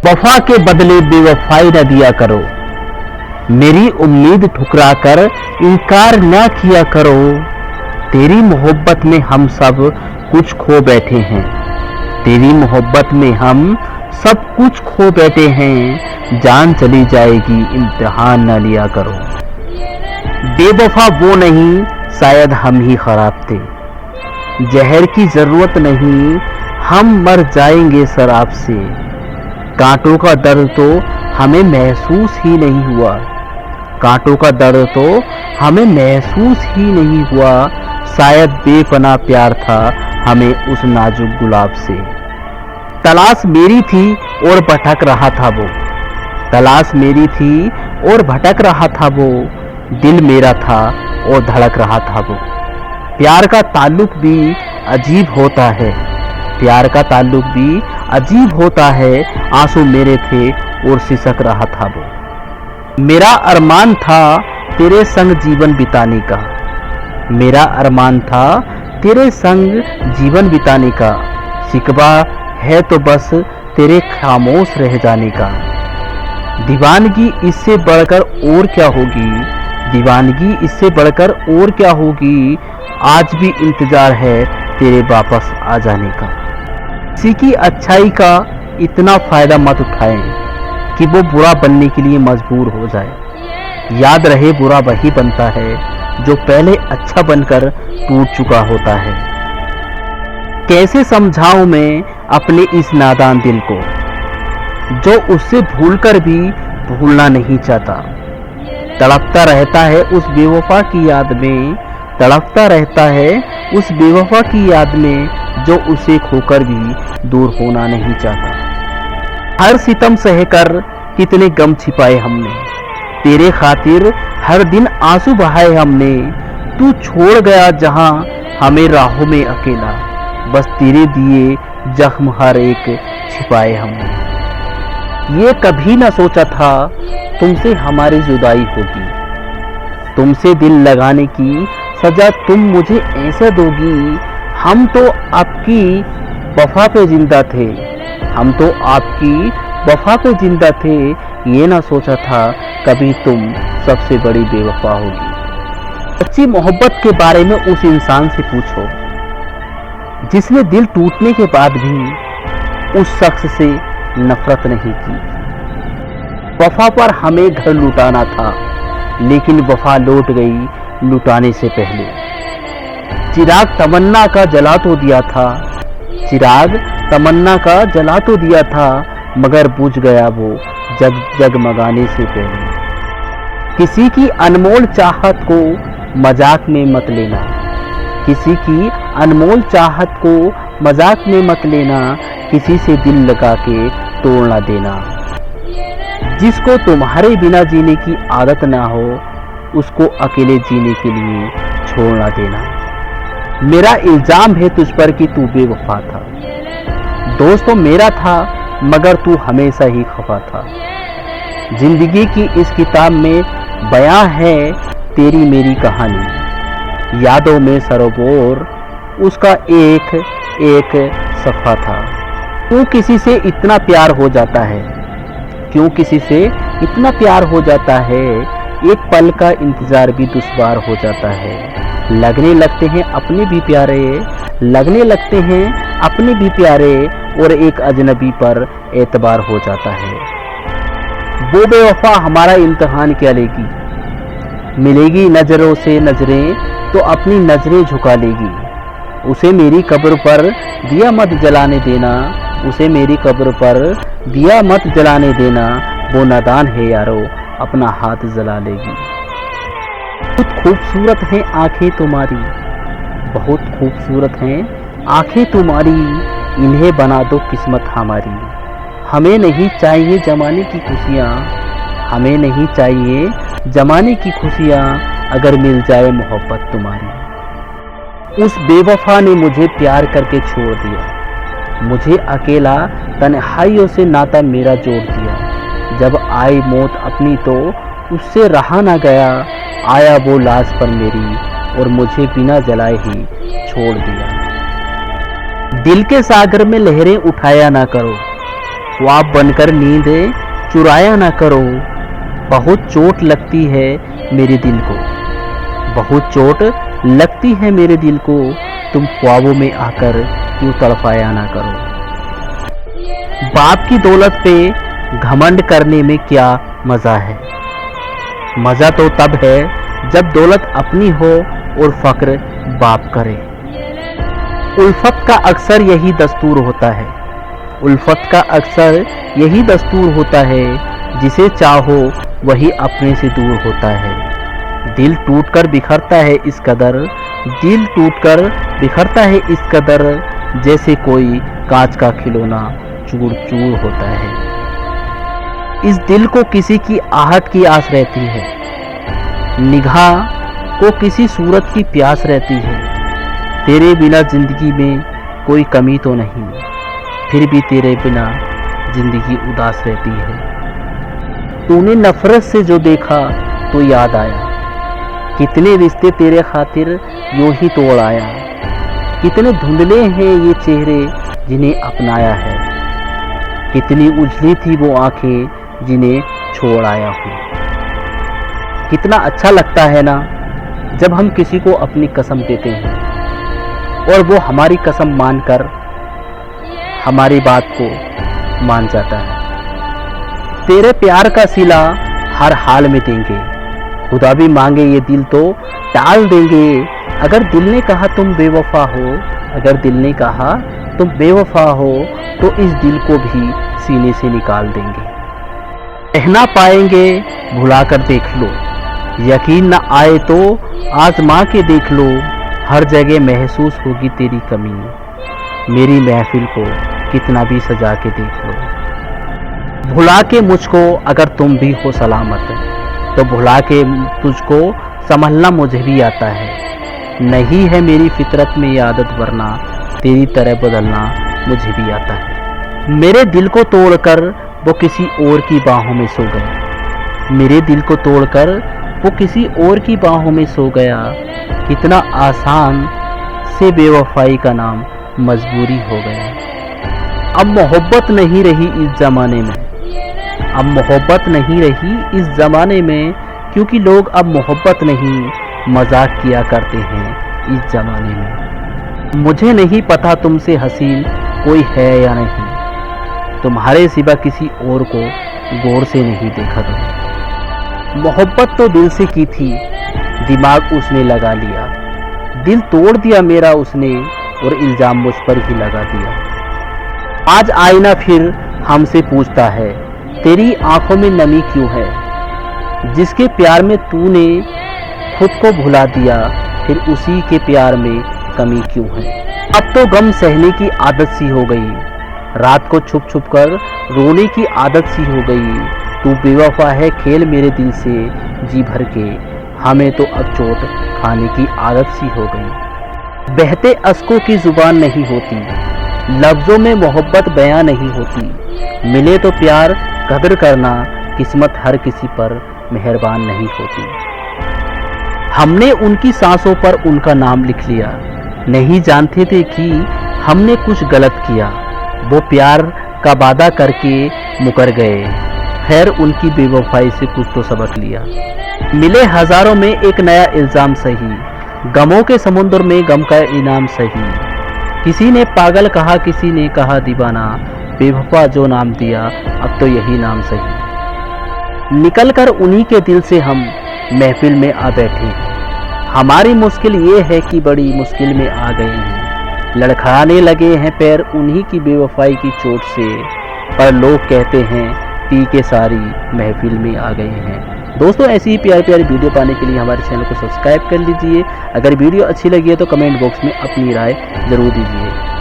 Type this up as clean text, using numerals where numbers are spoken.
वफा के बदले बेवफाई न दिया करो। मेरी उम्मीद ठुकरा कर इनकार न किया करो। तेरी मोहब्बत में हम सब कुछ खो बैठे हैं। तेरी मोहब्बत में हम सब कुछ खो बैठे हैं। जान चली जाएगी इम्तिहान न लिया करो। बेवफा वो नहीं, शायद हम ही खराब थे। जहर की जरूरत नहीं, हम मर जाएंगे शराब से। कांटों का दर्द तो हमें महसूस ही नहीं हुआ। कांटों का दर्द तो हमें महसूस ही नहीं हुआ। शायद बेपनाह प्यार था हमें उस नाजुक गुलाब से। तलाश मेरी थी और भटक रहा था वो। तलाश मेरी थी और भटक रहा था वो। दिल मेरा था और धड़क रहा था वो। प्यार का ताल्लुक भी अजीब होता है। प्यार का ताल्लुक भी अजीब होता है। आंसू मेरे थे और सिसक रहा था वो। मेरा अरमान था तेरे संग जीवन बिताने का। मेरा अरमान था तेरे संग जीवन बिताने का। शिकवा है तो बस तेरे खामोश रह जाने का। दीवानगी इससे बढ़कर और क्या होगी। दीवानगी इससे बढ़कर और क्या होगी। आज भी इंतजार है तेरे वापस आ जाने का। किसी की अच्छाई का इतना फायदा मत उठाएं कि वो बुरा बनने के लिए मजबूर हो जाए। याद रहे बुरा वही बनता है जो पहले अच्छा बनकर टूट चुका होता है। कैसे समझाऊं मैं अपने इस नादान दिल को जो उससे भूलकर भी भूलना नहीं चाहता। तड़पता रहता है उस बेवफा की याद में। तड़पता रहता है उस बेवफा की याद में जो उसे खोकर भी दूर होना नहीं चाहता। हर सितम सहकर कितने गम छिपाए हमने। तेरे खातिर हर दिन आंसू बहाए हमने। तू छोड़ गया जहां हमें राहों में अकेला। बस तेरे दिए जख्म हर एक छिपाए हमने। ये कभी ना सोचा था तुमसे हमारी जुदाई होगी। तुमसे दिल लगाने की सजा तुम मुझे ऐसे दोगी। हम तो आपकी वफा पे जिंदा थे। हम तो आपकी वफा पे जिंदा थे। ये ना सोचा था कभी तुम सबसे बड़ी बेवफा होगी। सच्ची मोहब्बत के बारे में उस इंसान से पूछो जिसने दिल टूटने के बाद भी उस शख्स से नफरत नहीं की। वफा पर हमें घर लुटाना था लेकिन वफा लौट गई लुटाने से पहले। चिराग तमन्ना का जला तो दिया था। चिराग तमन्ना का जला तो दिया था मगर बुझ गया वो जगमगाने से पहले। किसी की अनमोल चाहत को मजाक में मत लेना। किसी की अनमोल चाहत को मजाक में मत लेना। किसी से दिल लगा के तोड़ ना देना। जिसको तुम्हारे बिना जीने की आदत ना हो उसको अकेले जीने के लिए छोड़ ना देना। मेरा इल्जाम है तुझ पर कि तू बेवफा था। दोस्त तो मेरा था मगर तू हमेशा ही खफा था। जिंदगी की इस किताब में बयां है तेरी मेरी कहानी। यादों में सरोवर उसका एक एक सफा था। क्यों किसी से इतना प्यार हो जाता है। क्यों किसी से इतना प्यार हो जाता है। एक पल का इंतजार भी दुश्वार हो जाता है। लगने लगते हैं अपने भी प्यारे। लगने लगते हैं अपने भी प्यारे और एक अजनबी पर एतबार हो जाता है। वो बेवफा हमारा इम्तिहान क्या लेगी। मिलेगी नजरों से नजरें तो अपनी नजरें झुका लेगी। उसे मेरी कब्र पर दिया मत जलाने देना। उसे मेरी कब्र पर दिया मत जलाने देना। वो नादान है यारो अपना हाथ जला लेगी। बहुत खूबसूरत हैं आंखें तुम्हारी। बहुत खूबसूरत हैं आंखें तुम्हारी। इन्हें बना दो किस्मत हमारी। हमें नहीं चाहिए जमाने की खुशियाँ। हमें नहीं चाहिए जमाने की खुशियाँ। अगर मिल जाए मोहब्बत तुम्हारी। उस बेवफा ने मुझे प्यार करके छोड़ दिया। मुझे अकेला तन्हाइयों से नाता मेरा जोड़ दिया। जब आई मौत अपनी तो उससे रहा ना गया। आया वो लाश पर मेरी और मुझे बिना जलाए ही छोड़ दिया। दिल के सागर में लहरें उठाया ना करो। ख्वाब बनकर नींद चुराया ना करो। बहुत चोट लगती है मेरे दिल को, बहुत चोट लगती है मेरे दिल को, तुम ख्वाबों में आकर क्यों तड़पाया ना करो। बाप की दौलत पे घमंड करने में क्या मज़ा है? मज़ा तो तब है जब दौलत अपनी हो और फ़क्र बाप करे। उल्फत का अक्सर यही दस्तूर होता है, उल्फत का अक्सर यही दस्तूर होता है, जिसे चाहो वही अपने से दूर होता है। दिल टूटकर बिखरता है इस कदर, दिल टूटकर बिखरता है इस कदर, जैसे कोई कांच का खिलौना चूर चूर होता है। इस दिल को किसी की आहट की आस रहती है, निगाह को किसी सूरत की प्यास रहती है। तेरे बिना जिंदगी में कोई कमी तो नहीं, फिर भी तेरे बिना जिंदगी उदास रहती है। तूने नफरत से जो देखा तो याद आया, कितने रिश्ते तेरे खातिर यूं ही तोड़ आया। कितने धुंधले हैं ये चेहरे जिन्हें अपनाया है, कितनी उजली थी वो आंखें जिन्हें छोड़ आया हूँ। कितना अच्छा लगता है ना जब हम किसी को अपनी कसम देते हैं और वो हमारी कसम मानकर हमारी बात को मान जाता है। तेरे प्यार का सिला हर हाल में देंगे, खुदा भी मांगे ये दिल तो टाल देंगे। अगर दिल ने कहा तुम बेवफा हो, अगर दिल ने कहा तुम बेवफा हो, तो इस दिल को भी सीने से निकाल देंगे। कहना पाएंगे भुलाकर देख लो, यकीन न आए तो आजमा के देख लो। हर जगह महसूस होगी तेरी कमी, मेरी महफिल को कितना भी सजा के देख लो। भुला के मुझको अगर तुम भी हो सलामत, तो भुला के तुझको संभलना मुझे भी आता है। नहीं है मेरी फितरत में ये आदत, वरना तेरी तरह बदलना मुझे भी आता है। मेरे दिल को तोड़कर वो किसी और की बाहों में सो गया, मेरे दिल को तोड़कर वो किसी और की बाहों में सो गया। कितना आसान से बेवफाई का नाम मजबूरी हो गया। अब मोहब्बत नहीं रही इस ज़माने में, अब मोहब्बत नहीं रही इस ज़माने में, क्योंकि लोग अब मोहब्बत नहीं मजाक किया करते हैं इस ज़माने में। मुझे नहीं पता तुमसे हसीन कोई है या नहीं, तुम्हारे सिवा किसी और को गौर से नहीं देखा कभी। मोहब्बत तो दिल से की थी, दिमाग उसने लगा लिया, दिल तोड़ दिया मेरा उसने और इल्ज़ाम मुझ पर ही लगा दिया। आज आईना फिर हमसे पूछता है तेरी आंखों में नमी क्यों है, जिसके प्यार में तूने खुद को भुला दिया, फिर उसी के प्यार में कमी क्यों है। अब तो गम सहने की आदत सी हो गई, रात को छुप छुप कर रोने की आदत सी हो गई। तू बेवफा है खेल मेरे दिल से जी भर के, हमें तो अब चोट खाने की आदत सी हो गई। बहते अश्कों की जुबान नहीं होती, लफ्ज़ों में मोहब्बत बयां नहीं होती। मिले तो प्यार कदर करना, किस्मत हर किसी पर मेहरबान नहीं होती। हमने उनकी सांसों पर उनका नाम लिख लिया, नहीं जानते थे कि हमने कुछ गलत किया। वो प्यार का वादा करके मुकर गए, खैर उनकी बेवफाई से कुछ तो सबक लिया। मिले हजारों में एक नया इल्ज़ाम सही, गमों के समुद्र में गम का इनाम सही। किसी ने पागल कहा, किसी ने कहा दीवाना, बेवफा जो नाम दिया अब तो यही नाम सही। निकल कर उन्हीं के दिल से हम महफिल में आ बैठे। हमारी मुश्किल ये है कि बड़ी मुश्किल में आ गए हैं, लड़खड़ाने लगे हैं पैर उन्हीं की बेवफाई की चोट से, पर लोग कहते हैं पी के सारी महफिल में आ गए हैं। दोस्तों ऐसी ही प्यारी प्यारी वीडियो पाने के लिए हमारे चैनल को सब्सक्राइब कर लीजिए। अगर वीडियो अच्छी लगी है तो कमेंट बॉक्स में अपनी राय ज़रूर दीजिए।